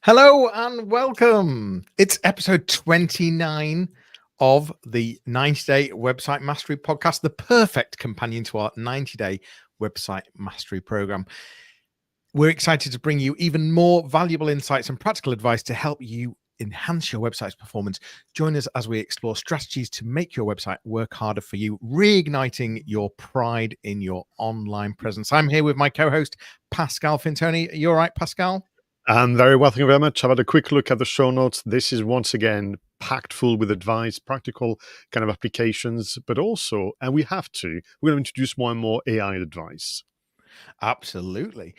Hello and welcome. It's episode 29 of the 90-Day Website Mastery Podcast, the perfect companion to our 90-day website mastery program. We're excited to bring you even more valuable insights and practical advice to help you enhance your website's performance. Join us as we explore strategies to make your website work harder for you, reigniting your pride in your online presence. I'm here with my co-host, Pascal Fintoni. You all right, Pascal? I'm very well, thank you very much. I've had a quick look at the show notes. This is once again packed full with advice, practical kind of applications, but also, and we're going to introduce more and more AI advice. Absolutely.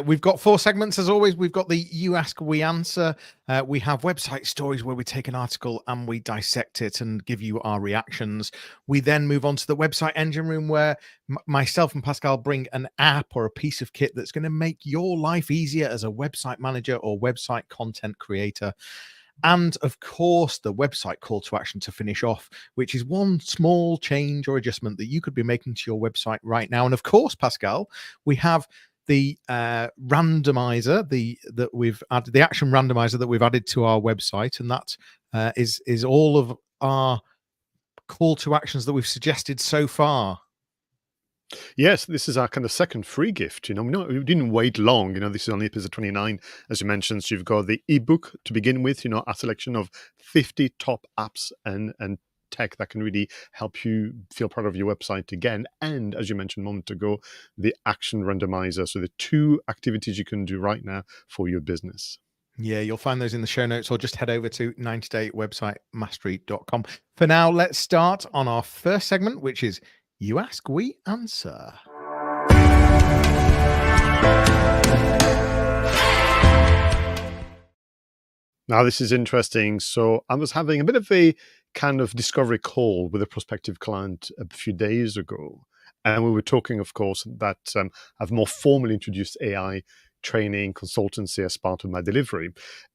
We've got 4 segments as always. We've got the You Ask, We Answer. We have website stories where we take an article and we dissect it and give you our reactions. We then move on to the website engine room where myself and Pascal bring an app or a piece of kit that's going to make your life easier as a website manager or website content creator. And of course, the website call to action to finish off, which is one small change or adjustment that you could be making to your website right now. And of course, Pascal, we have the randomizer, the action randomizer that we've added to our website, and that is all of our call to actions that we've suggested so far. Yes, this is our kind of second free gift. We didn't wait long. This is only episode 29, as you mentioned. So you've got the ebook to begin with, a selection of 50 top apps and tech that can really help you feel proud of your website again. And as you mentioned a moment ago, the action randomizer. So the 2 activities you can do right now for your business. Yeah, you'll find those in the show notes or just head over to 90daywebsitemastery.com. For now, let's start on our first segment, which is You Ask, We Answer. Now, this is interesting. So I was having a bit of a kind of discovery call with a prospective client a few days ago. And we were talking, of course, that I've more formally introduced AI training consultancy as part of my delivery.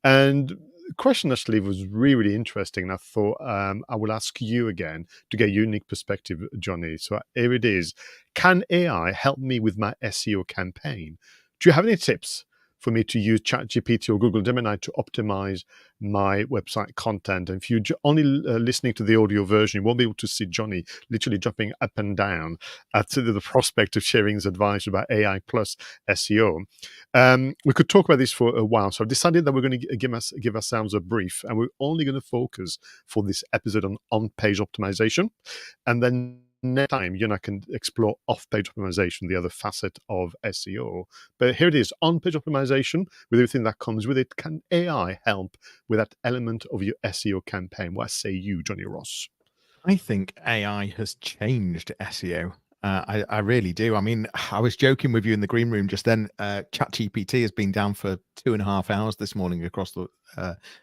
And the question actually was really, really interesting. And I thought I will ask you again to get a unique perspective, Jonny. So here it is. Can AI help me with my SEO campaign? Do you have any tips for me to use ChatGPT or Google Gemini to optimize my website content? And if you're only listening to the audio version, you won't be able to see Jonny literally jumping up and down at the prospect of sharing his advice about AI plus SEO. We could talk about this for a while, so I've decided that we're going to give ourselves a brief, and we're only going to focus for this episode on page optimization, and then next time, you and I can explore off-page optimization, the other facet of SEO. But here it is, on-page optimization, with everything that comes with it. Can AI help with that element of your SEO campaign? What say you, Jonny Ross? I think AI has changed SEO. I really do. I mean, I was joking with you in the green room just then. ChatGPT has been down for 2.5 hours this morning across the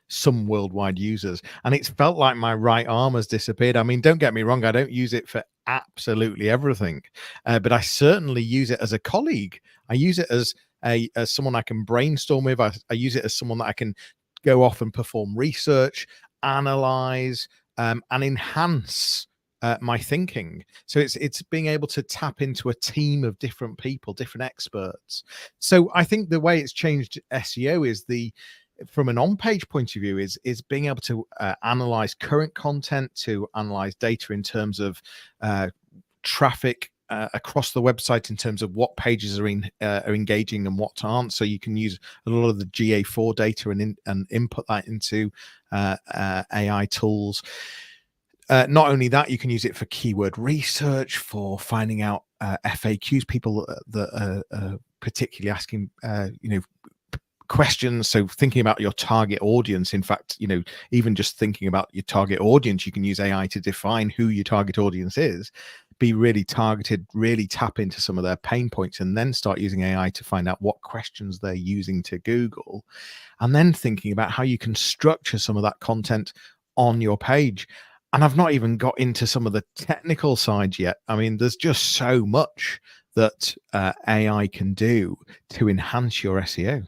some worldwide users, and it's felt like my right arm has disappeared. I mean, don't get me wrong, I don't use it for absolutely everything, but I certainly use it as a colleague. I use it as someone I can brainstorm with. I use it as someone that I can go off and perform research, analyze, and enhance my thinking. So it's being able to tap into a team of different people, different experts. So I think the way it's changed SEO is from an on-page point of view is being able to analyze current content, to analyze data in terms of traffic across the website, in terms of what pages are engaging and what aren't. So you can use a lot of the GA4 data and input that into AI tools. Not only that, you can use it for keyword research, for finding out FAQs, people that are particularly asking, questions. So thinking about your target audience. In fact, even just thinking about your target audience, you can use AI to define who your target audience is, be really targeted, really tap into some of their pain points, and then start using AI to find out what questions they're using to Google, and then thinking about how you can structure some of that content on your page. And I've not even got into some of the technical side yet. I mean, there's just so much that AI can do to enhance your SEO.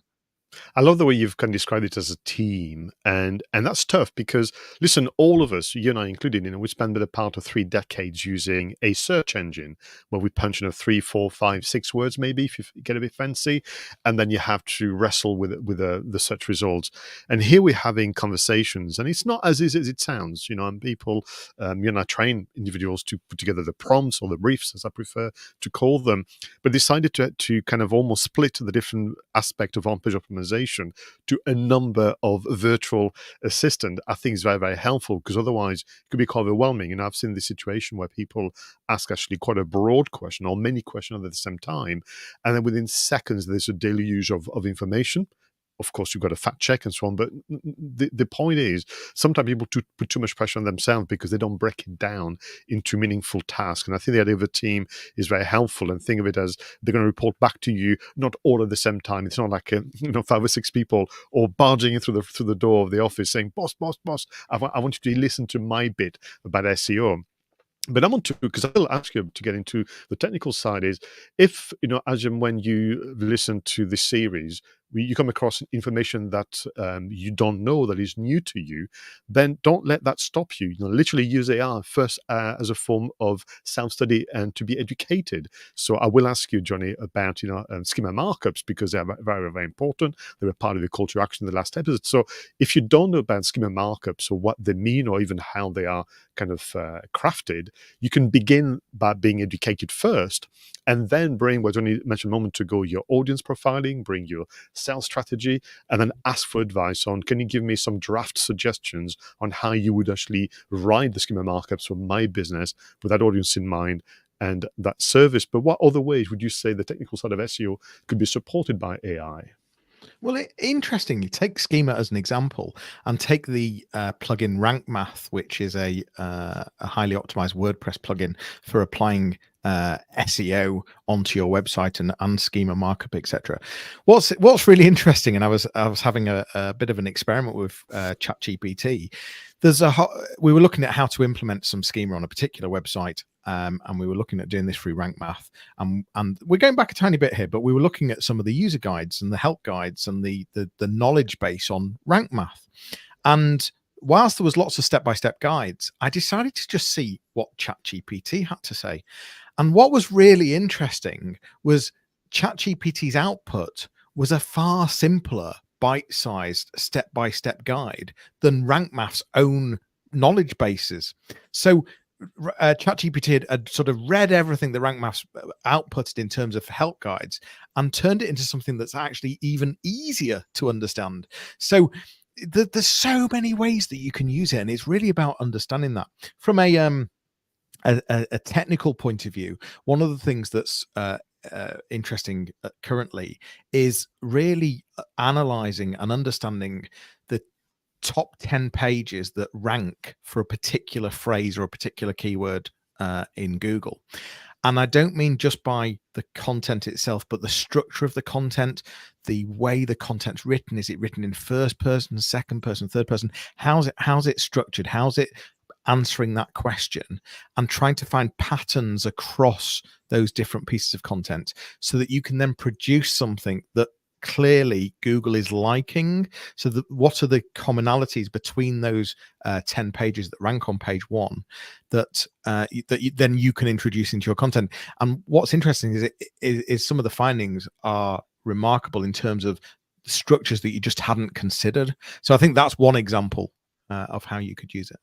I love the way you've kind of described it as a team, and that's tough because, listen, all of us, you and I included, we spend the part of 3 decades using a search engine where we punch in 3, 4, 5, 6 words, maybe if you get a bit fancy, and then you have to wrestle with the search results. And here we're having conversations, and it's not as easy as it sounds, and people, I train individuals to put together the prompts or the briefs, as I prefer to call them, but decided to kind of almost split the different aspect of on-page optimization to a number of virtual assistant. I think is very, very helpful, because otherwise it could be quite overwhelming. I've seen this situation where people ask actually quite a broad question or many questions at the same time, and then within seconds there's a deluge of information. Of course, you've got to fact check and so on. But the point is, sometimes people put too much pressure on themselves because they don't break it down into meaningful tasks. And I think the idea of a team is very helpful. And think of it as they're going to report back to you, not all at the same time. It's not like 5 or 6 people all barging in through the door of the office saying, "Boss, boss, boss, I want you to listen to my bit about SEO." But I want to, because I'll ask you to get into the technical side, is if, as and when you listen to this series, you come across information that you don't know, that is new to you, then don't let that stop you. Literally use AI first as a form of self-study and to be educated. So I will ask you, Jonny, about schema markups, because they're very, very important. They were part of your call to action in the last episode. So if you don't know about schema markups or what they mean or even how they are kind of crafted, you can begin by being educated first, and then bring what Jonny mentioned a moment ago, your audience profiling, bring your sales strategy, and then ask for advice on, can you give me some draft suggestions on how you would actually write the schema markups for my business with that audience in mind and that service. But what other ways would you say the technical side of SEO could be supported by AI? Well, interestingly, take Schema as an example, and take the plugin Rank Math, which is a highly optimized WordPress plugin for applying SEO onto your website and schema markup, etc. What's really interesting, and I was having a bit of an experiment with ChatGPT. We were looking at how to implement some schema on a particular website, and we were looking at doing this through Rank Math. And we're going back a tiny bit here, but we were looking at some of the user guides and the help guides and the knowledge base on Rank Math. And whilst there was lots of step-by-step guides, I decided to just see what ChatGPT had to say. And what was really interesting was ChatGPT's output was a far simpler, bite-sized, step-by-step guide than Rank Math's own knowledge bases. So ChatGPT had sort of read everything the Rank Maths outputted in terms of help guides and turned it into something that's actually even easier to understand. So there's so many ways that you can use it, and it's really about understanding that. From a technical point of view, one of the things that's interesting currently is really analyzing and understanding the top 10 pages that rank for a particular phrase or a particular keyword in Google. And I don't mean just by the content itself, but the structure of the content, the way the content's written. Is it written in first person, second person, third person? How's it structured? How's it answering that question, and trying to find patterns across those different pieces of content so that you can then produce something that clearly Google is liking. So what are the commonalities between those 10 pages that rank on page 1 that then you can introduce into your content? And what's interesting is some of the findings are remarkable in terms of structures that you just hadn't considered. So I think that's one example of how you could use it.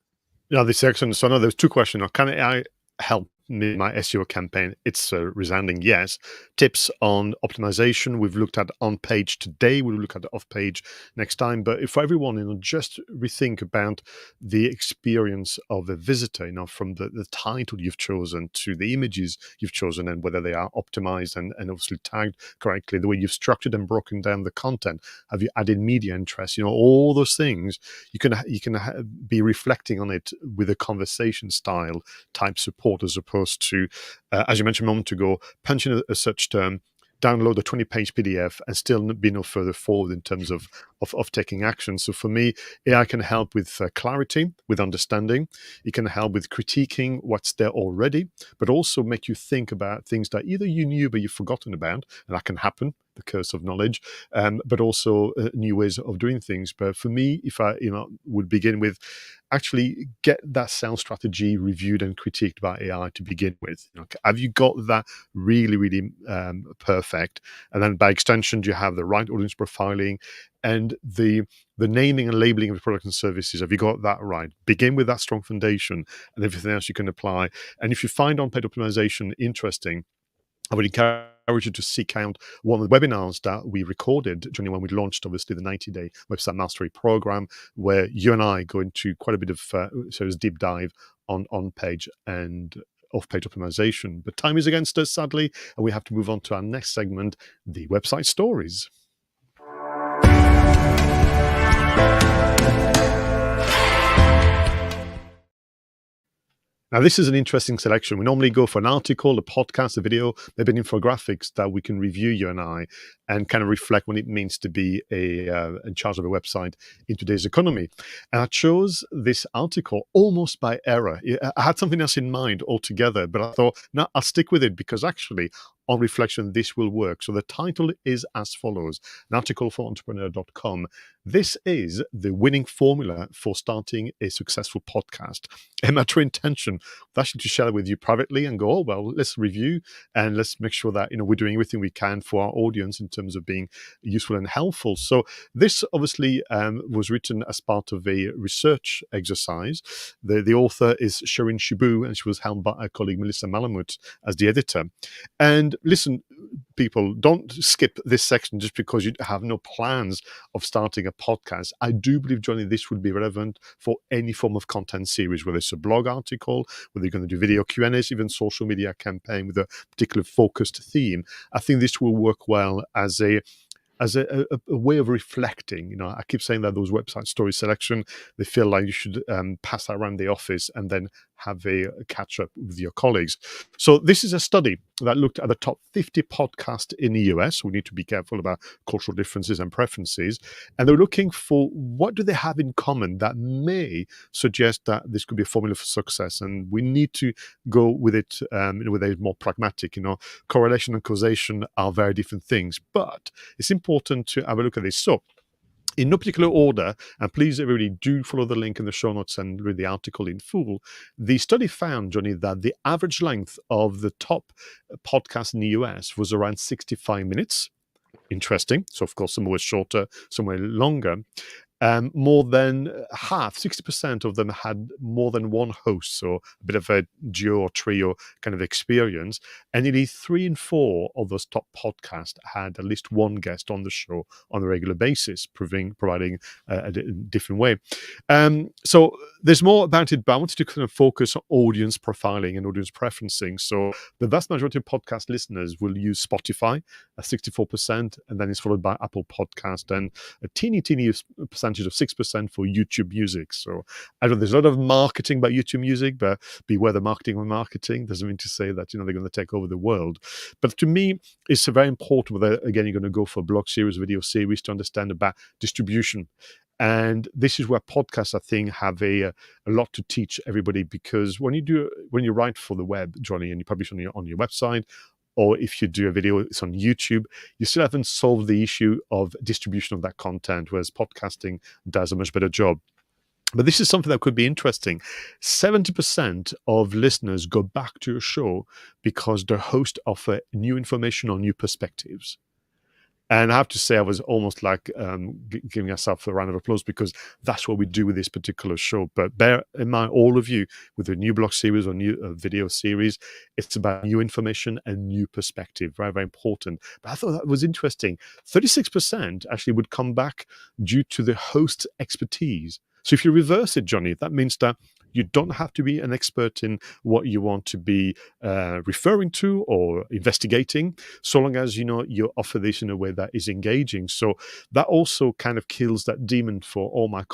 Yeah, this is excellent. So I know there's 2 questions. Can AI help me my SEO campaign? It's a resounding yes. Tips on optimization we've looked at on page today. We'll look at off page next time. But for everyone, just rethink about the experience of a visitor. From the title you've chosen to the images you've chosen, and whether they are optimized and obviously tagged correctly. The way you've structured and broken down the content. Have you added media interest? All those things. You can be reflecting on it with a conversation style type support, as opposed to, as you mentioned a moment ago, punching a search term, download a 20-page PDF, and still be no further forward in terms of taking action. So for me, AI can help with clarity, with understanding. It can help with critiquing what's there already, but also make you think about things that either you knew but you've forgotten about, and that can happen. the curse of knowledge, but also new ways of doing things. But for me, if I would begin with actually get that sales strategy reviewed and critiqued by AI to begin with. Have you got that really, really perfect? And then by extension, do you have the right audience profiling and the naming and labeling of the products and services? Have you got that right? Begin with that strong foundation, and everything else you can apply. And if you find on-page optimization interesting, I would encourage you to seek out one of the webinars that we recorded, Jonny, when we launched, obviously, the 90-day website mastery program, where you and I go into quite a bit of deep dive on page and off-page optimization. But time is against us, sadly, and we have to move on to our next segment, the website stories. Now, this is an interesting selection. We normally go for an article, a podcast, a video, maybe an infographics that we can review, you and I, and kind of reflect what it means to be in charge of a website in today's economy. And I chose this article almost by error. I had something else in mind altogether, but I thought, no, I'll stick with it because actually, on reflection, this will work. So the title is as follows, an article for entrepreneur.com. This is the winning formula for starting a successful podcast. And my true intention was actually to share it with you privately and go, oh, well, let's review and let's make sure that we're doing everything we can for our audience in terms of being useful and helpful. So this obviously was written as part of a research exercise. The author is Sherin Shibu, and she was helped by her colleague Melissa Malamut as the editor. And listen, people, don't skip this section just because you have no plans of starting a podcast. I do believe, Jonny, this would be relevant for any form of content series, whether it's a blog article, whether you're going to do video Q&As, even social media campaign with a particular focused theme. I think this will work well as a way of reflecting. I keep saying that those website story selection, they feel like you should pass that around the office and then have a catch up with your colleagues. So this is a study that looked at the top 50 podcasts in the US. We need to be careful about cultural differences and preferences. And they're looking for what do they have in common that may suggest that this could be a formula for success. And we need to go with it with a more pragmatic, correlation and causation are very different things, but it's important to have a look at this. So in no particular order, and please everybody do follow the link in the show notes and read the article in full, the study found, Jonny, that the average length of the top podcasts in the US was around 65 minutes. Interesting. So, of course, some were shorter, some were longer. More than half, 60% of them had more than one host, so a bit of a duo or trio kind of experience. And nearly 3 in 4 of those top podcasts had at least one guest on the show on a regular basis, providing a different way. So there's more about it, but I wanted to kind of focus on audience profiling and audience preferencing. So the vast majority of podcast listeners will use Spotify at 64%, and then it's followed by Apple Podcast and a teeny percentage of 6% for YouTube Music. So I know there's a lot of marketing about YouTube Music, but beware the marketing on marketing. Doesn't mean to say that they're going to take over the world. But to me, it's very important whether, again, you're going to go for a blog series, video series, to understand about distribution. And this is where podcasts, I think, have a lot to teach everybody, because when you write for the web, Jonny, and you publish on your website, or if you do a video, it's on YouTube, you still haven't solved the issue of distribution of that content, whereas podcasting does a much better job. But this is something that could be interesting. 70% of listeners go back to a show because the host offer new information or new perspectives. And I have to say, I was almost like giving myself a round of applause, because that's what we do with this particular show. But bear in mind, all of you, with a new blog series or new video series, it's about new information and new perspective. Very, very important. But I thought that was interesting. 36% actually would come back due to the host's expertise. So if you reverse it, Jonny, that means that you don't have to be an expert in what you want to be referring to or investigating, so long as you offer this in a way that is engaging. So that also kind of kills that demon for all my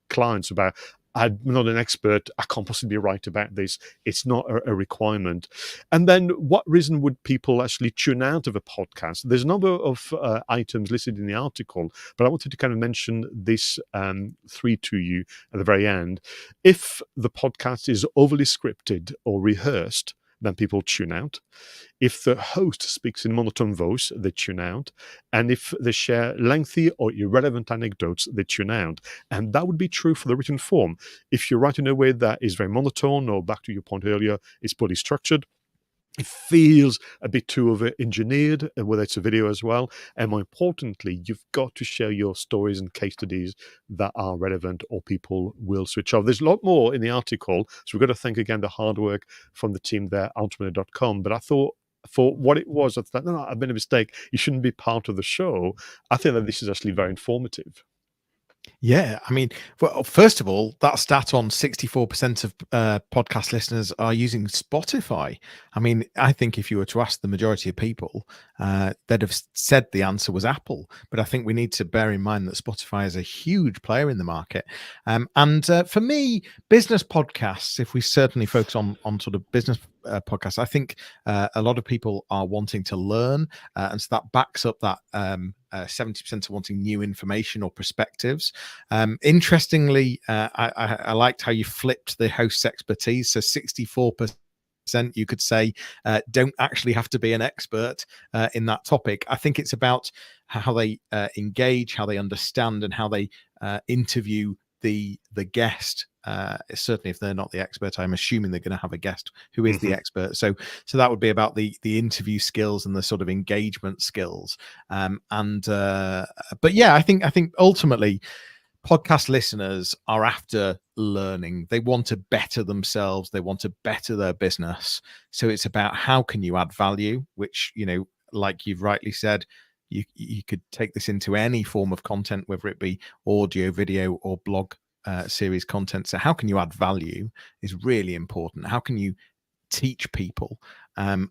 clients about, I'm not an expert, I can't possibly write about this. It's not a requirement. And then what reason would people actually tune out of a podcast? There's a number of items listed in the article, but I wanted to kind of mention this 3 to you at the very end. If the podcast is overly scripted or rehearsed, then people tune out. If the host speaks in monotone voice, they tune out. And if they share lengthy or irrelevant anecdotes, they tune out. And that would be true for the written form. If you write in a way that is very monotone, or back to your point earlier, is poorly structured, it feels a bit too over-engineered, whether it's a video as well. And more importantly, you've got to share your stories and case studies that are relevant, or people will switch off. There's a lot more in the article, so we've got to thank again the hard work from the team there, entrepreneur.com. But I thought, for what it was, I thought, no, I've made a mistake. You shouldn't be part of the show. I think that this is actually very informative. Yeah, I mean, well, first of all, that stat on 64% of podcast listeners are using Spotify. I mean, I think if you were to ask the majority of people, they'd have said the answer was Apple. But I think we need to bear in mind that Spotify is a huge player in the market. And for me, business podcasts, if we certainly focus on sort of business podcasts, I think a lot of people are wanting to learn, and so that backs up that 70% are wanting new information or perspectives. Interestingly, I liked how you flipped the host's expertise. So 64%, you could say, don't actually have to be an expert in that topic. I think it's about how they engage, how they understand, and how they interview the guest. Certainly if they're not the expert, I'm assuming they're going to have a guest who is the expert. So that would be about the interview skills and the sort of engagement skills. But yeah, I think ultimately podcast listeners are after learning. They want to better themselves. They want to better their business. So it's about how can you add value, which, you know, like you've rightly said, you could take this into any form of content, whether it be audio, video, or blog series content. So how can you add value is really important. How can you teach people and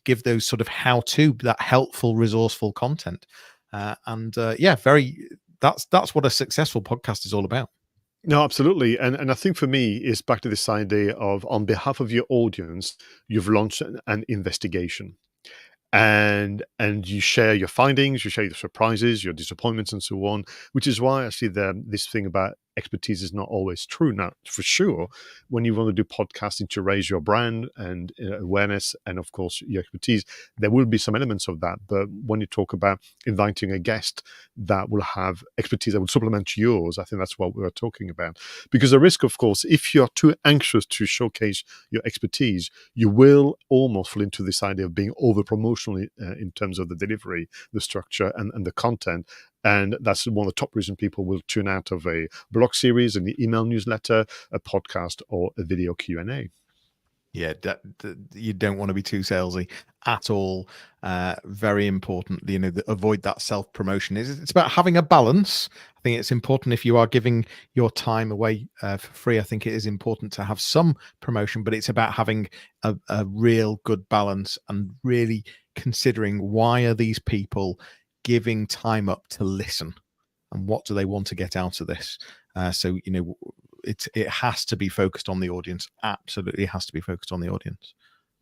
give those sort of how-to, that helpful, resourceful content. That's what a successful podcast is all about. No, absolutely. And I think for me, it's back to this idea of, on behalf of your audience, you've launched an investigation. And you share your findings, you share your surprises, your disappointments, and so on, which is why actually this thing about expertise is not always true. Now, for sure, when you want to do podcasting to raise your brand and awareness and, of course, your expertise, there will be some elements of that. But when you talk about inviting a guest that will have expertise that will supplement yours, I think that's what we're talking about. Because the risk, of course, if you're too anxious to showcase your expertise, you will almost fall into this idea of being over-promotional in terms of the delivery, the structure, and the content. And that's one of the top reasons people will tune out of a blog series, an email newsletter, a podcast, or a video Q&A. Yeah, you don't want to be too salesy at all. Very important, you know, avoid that self-promotion. It's about having a balance. I think it's important if you are giving your time away for free. I think it is important to have some promotion, but it's about having a real good balance and really considering, why are these people giving time up to listen, and what do they want to get out of this? So, you know, it has to be focused on the audience. Absolutely has to be focused on the audience.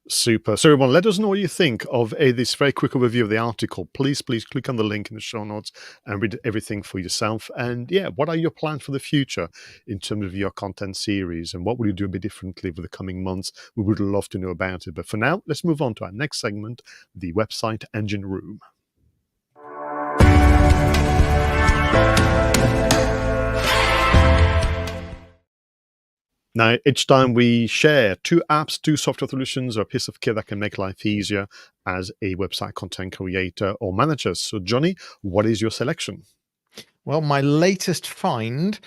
Super. So everyone, let us know what you think of this very quick overview of the article. Please click on the link in the show notes and read everything for yourself. And yeah, what are your plans for the future in terms of your content series, and what will you do a bit differently for the coming months? We would love to know about it. But for now, let's move on to our next segment, the Website Engine Room. Now, each time we share 2 apps, 2 software solutions, or a piece of kit that can make life easier as a website content creator or manager. So, Jonny, what is your selection? Well, my latest find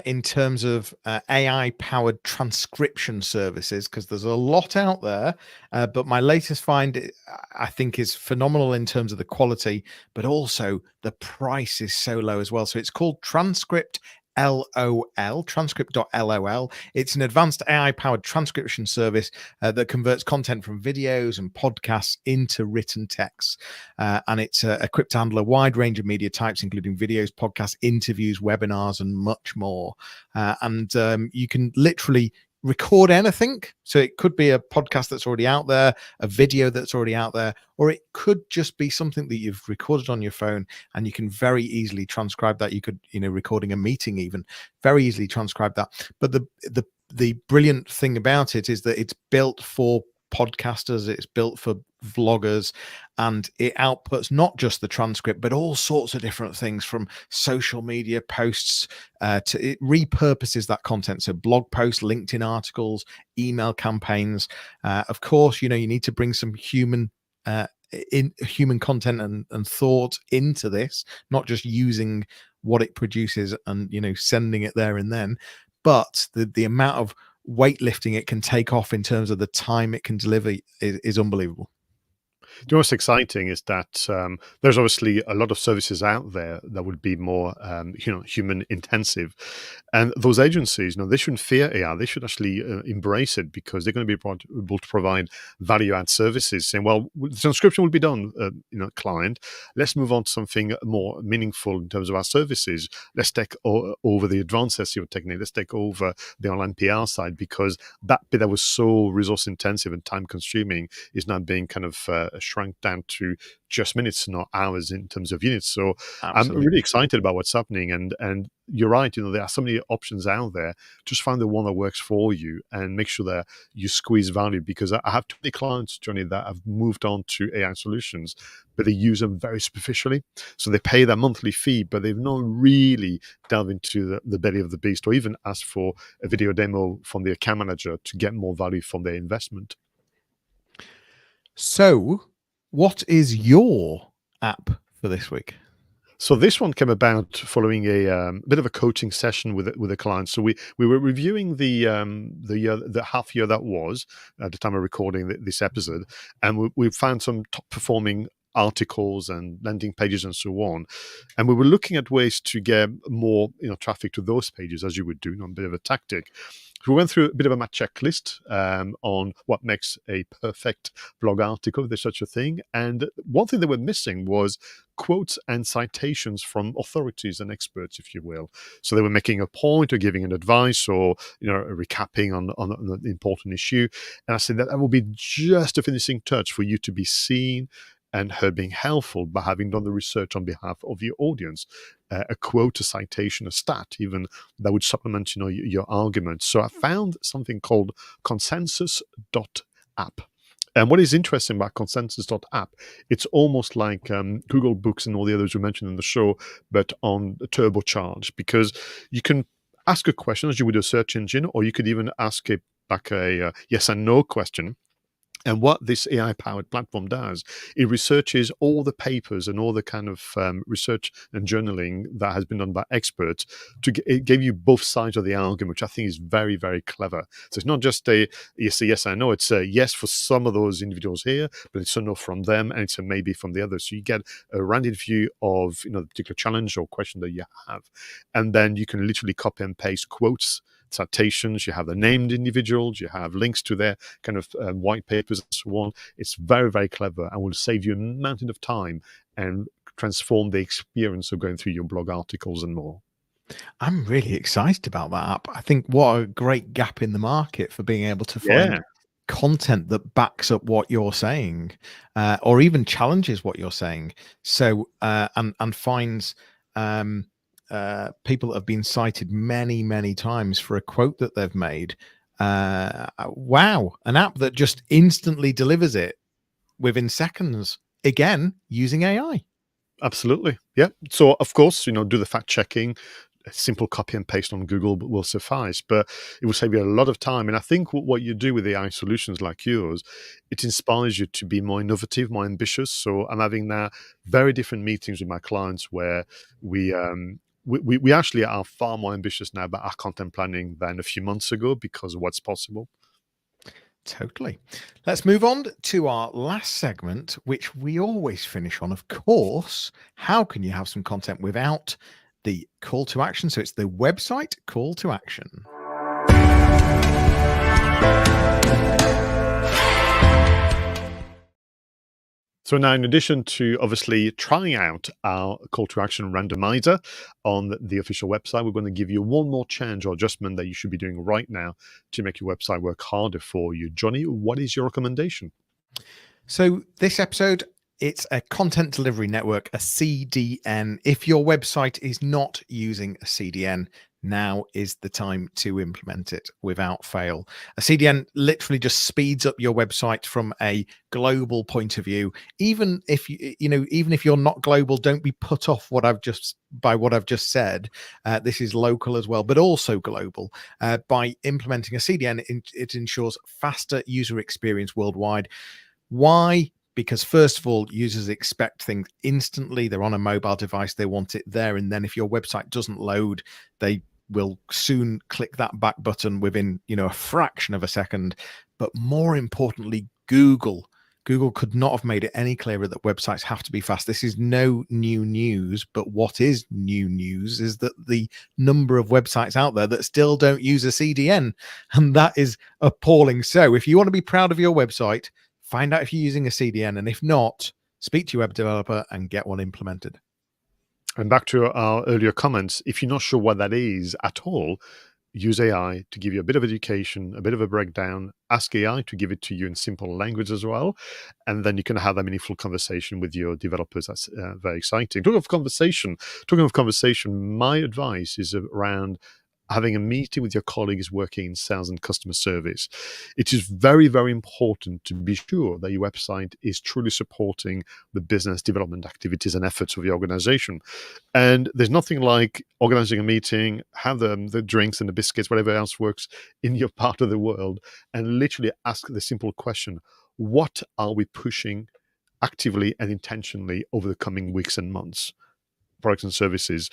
in terms of AI-powered transcription services, because there's a lot out there, but my latest find, I think, is phenomenal in terms of the quality, but also the price is so low as well. So it's called Transcript LOL, transcript.lol. It's an advanced AI-powered transcription service that converts content from videos and podcasts into written text. And it's equipped to handle a wide range of media types, including videos, podcasts, interviews, webinars, and much more. And you can literally record anything. So it could be a podcast that's already out there, a video that's already out there, or it could just be something that you've recorded on your phone, and you can very easily transcribe that. You could, you know, recording a meeting even, very easily transcribe that. But the the brilliant thing about it is that it's built for podcasters, it's built for vloggers, and it outputs not just the transcript but all sorts of different things, from social media posts to it repurposes that content, so blog posts, LinkedIn articles, email campaigns. Of course, you need to bring some human content and thought into this, not just using what it produces and sending it there and then, but the amount of weightlifting it can take off in terms of the time it can deliver is unbelievable. You know what's exciting is that there's obviously a lot of services out there that would be more, human intensive, and those agencies, they shouldn't fear AI. They should actually embrace it, because they're going to be able to provide value-add services. Saying, "Well, the transcription will be done, client. Let's move on to something more meaningful in terms of our services. Let's take over the advanced SEO technique. Let's take over the online PR side, because that bit that was so resource intensive and time consuming is now being kind of shrunk down to just minutes, not hours, in terms of units." So I'm Absolutely. really excited about what's happening, and you're right. There are so many options out there. Just find the one that works for you and make sure that you squeeze value. Because I have too many clients, Jonny, that have moved on to AI solutions, but they use them very superficially. So they pay their monthly fee, but they've not really delved into the belly of the beast, or even asked for a video demo from the account manager to get more value from their investment. So, what is your app for this week? So this one came about following a bit of a coaching session with a client. So we were reviewing the half year that was at the time of recording this episode, and we found some top performing articles and landing pages and so on, and we were looking at ways to get more traffic to those pages, as you would do, a bit of a tactic. We went through a bit of a checklist on what makes a perfect blog article, if there's such a thing. And one thing that we're missing was quotes and citations from authorities and experts, if you will. So they were making a point or giving an advice, or recapping on an important issue. And I said that will be just a finishing touch for you to be seen and her being helpful by having done the research on behalf of your audience. A quote, a citation, a stat, even, that would supplement, your argument. So I found something called Consensus.app. And what is interesting about Consensus.app, it's almost like Google Books and all the others we mentioned in the show, but on a turbocharge, because you can ask a question as you would a search engine, or you could even ask a yes and no question. And what this AI-powered platform does, it researches all the papers and all the kind of research and journaling that has been done by experts it give you both sides of the argument, which I think is very, very clever. So it's not just a yes I know. It's a yes for some of those individuals here, but it's a no from them, and it's a maybe from the others. So you get a rounded view of the particular challenge or question that you have, and then you can literally copy and paste quotes, citations, you have the named individuals, you have links to their kind of white papers and so on. It's very, very clever, and will save you a mountain of time and transform the experience of going through your blog articles and more. I'm really excited about that app. I think what a great gap in the market for being able to find Yeah, content that backs up what you're saying, or even challenges what you're saying. So and finds people that have been cited many, many times for a quote that they've made. Wow, an app that just instantly delivers it within seconds, again using AI. absolutely. Yeah. So of course, do the fact checking. A simple copy and paste on Google will suffice, but it will save you a lot of time. And I think what you do with AI solutions like yours, it inspires you to be more innovative, more ambitious. So I'm having now very different meetings with my clients where we actually are far more ambitious now about our content planning than a few months ago, because of what's possible. Totally. Let's move on to our last segment, which we always finish on, of course. How can you have some content without the call to action? So it's the website call to action. So now, in addition to obviously trying out our call to action randomizer on the official website, we're going to give you one more change or adjustment that you should be doing right now to make your website work harder for you. Jonny, what is your recommendation? So this episode, it's a content delivery network, a CDN. If your website is not using a CDN, now is the time to implement it without fail. A CDN literally just speeds up your website from a global point of view. Even if even if you're not global, don't be put off what I've just said. This is local as well, but also global. By implementing a CDN, it ensures faster user experience worldwide. Why? Because first of all, users expect things instantly. They're on a mobile device. They want it there. And then if your website doesn't load, they will soon click that back button within, a fraction of a second. But more importantly, Google could not have made it any clearer that websites have to be fast. This is no new news, but what is new news is that the number of websites out there that still don't use a CDN, and that is appalling. So if you want to be proud of your website, find out if you're using a CDN, and if not, speak to your web developer and get one implemented. And back to our earlier comments, if you're not sure what that is at all, use AI to give you a bit of education, a bit of a breakdown. Ask AI to give it to you in simple language as well. And then you can have a meaningful conversation with your developers. That's very exciting. Talking of conversation, my advice is around having a meeting with your colleagues working in sales and customer service. It is very, very important to be sure that your website is truly supporting the business development activities and efforts of your organization. And there's nothing like organizing a meeting, have the drinks and the biscuits, whatever else works in your part of the world, and literally ask the simple question, what are we pushing actively and intentionally over the coming weeks and months? Products and services.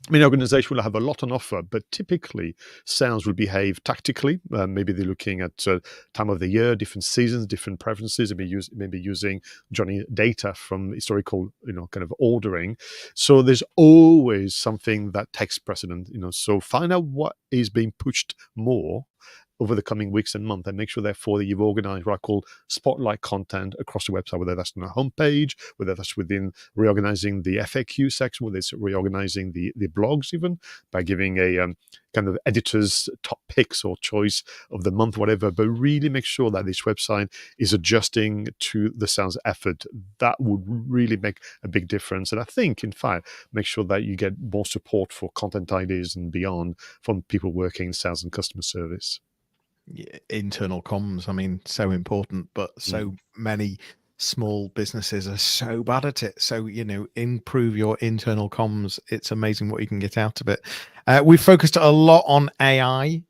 I mean, organization will have a lot on offer, but typically sales will behave tactically. Maybe they're looking at time of the year, different seasons, different preferences, and maybe using Jonny data from historical, kind of ordering. So there's always something that takes precedent, so find out what is being pushed more over the coming weeks and months, and make sure, therefore, that you've organized what I call spotlight content across the website, whether that's on the homepage, whether that's within reorganizing the FAQ section, whether it's reorganizing the blogs, even by giving a kind of editor's top picks or choice of the month, whatever. But really make sure that this website is adjusting to the sales effort. That would really make a big difference. And I think, in fact, make sure that you get more support for content ideas and beyond from people working in sales and customer service. Yeah, internal comms, I mean, so important, but so many small businesses are so bad at it. So, improve your internal comms. It's amazing what you can get out of it. We've focused a lot on AI.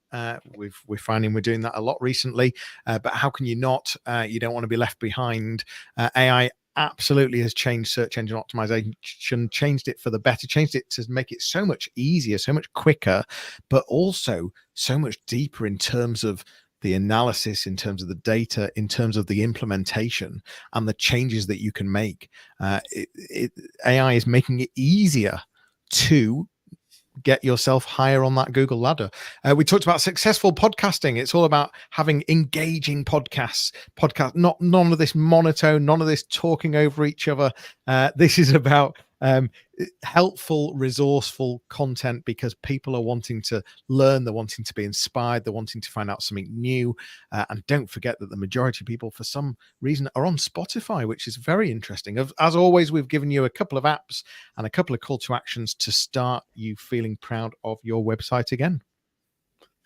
We're finding we're doing that a lot recently, but how can you not? You don't want to be left behind. AI absolutely has changed search engine optimization, changed it for the better, changed it to make it so much easier, so much quicker, but also so much deeper in terms of the analysis, in terms of the data, in terms of the implementation and the changes that you can make. AI is making it easier to get yourself higher on that Google ladder. We talked about successful podcasting. It's all about having engaging podcasts, none of this monotone, none of this talking over each other. This is about helpful, resourceful content, because people are wanting to learn, they're wanting to be inspired, they're wanting to find out something new. And don't forget that the majority of people, for some reason, are on Spotify, which is very interesting. As always, we've given you a couple of apps and a couple of call to actions to start you feeling proud of your website again.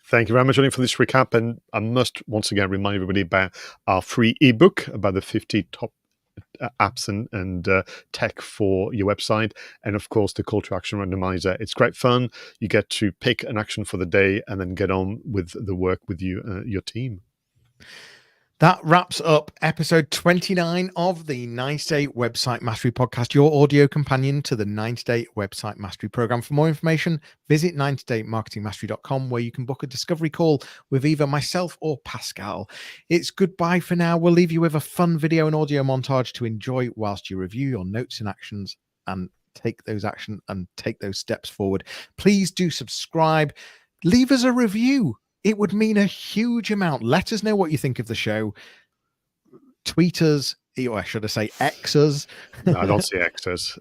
Thank you very much, Jonny, for this recap. And I must once again remind everybody about our free ebook about the 50 top apps and tech for your website, and of course the call to action randomizer. It's great fun. You get to pick an action for the day and then get on with the work with your team. That wraps up episode 29 of the 90-Day Website Mastery Podcast, your audio companion to the 90-Day Website Mastery Program. For more information, visit 90daymarketingmastery.com, where you can book a discovery call with either myself or Pascal. It's goodbye for now. We'll leave you with a fun video and audio montage to enjoy whilst you review your notes and actions and take those action and take those steps forward. Please do subscribe. Leave us a review. It would mean a huge amount. Let us know what you think of the show. Tweet us, or should I say X us? No, I don't say X us.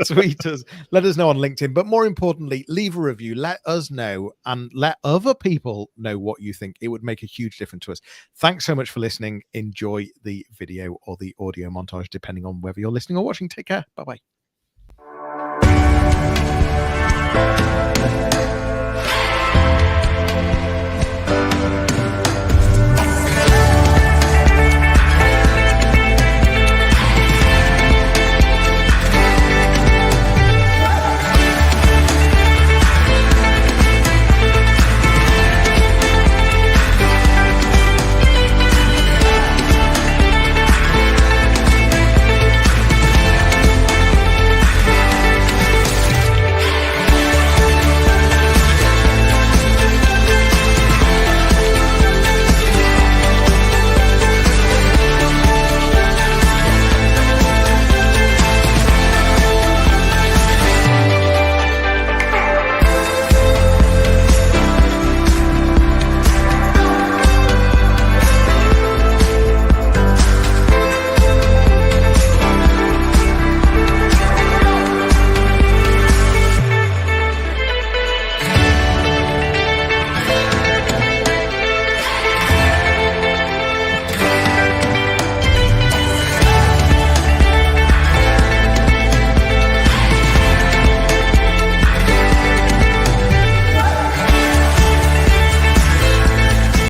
Tweet us. Let us know on LinkedIn. But more importantly, leave a review. Let us know and let other people know what you think. It would make a huge difference to us. Thanks so much for listening. Enjoy the video or the audio montage, depending on whether you're listening or watching. Take care. Bye-bye.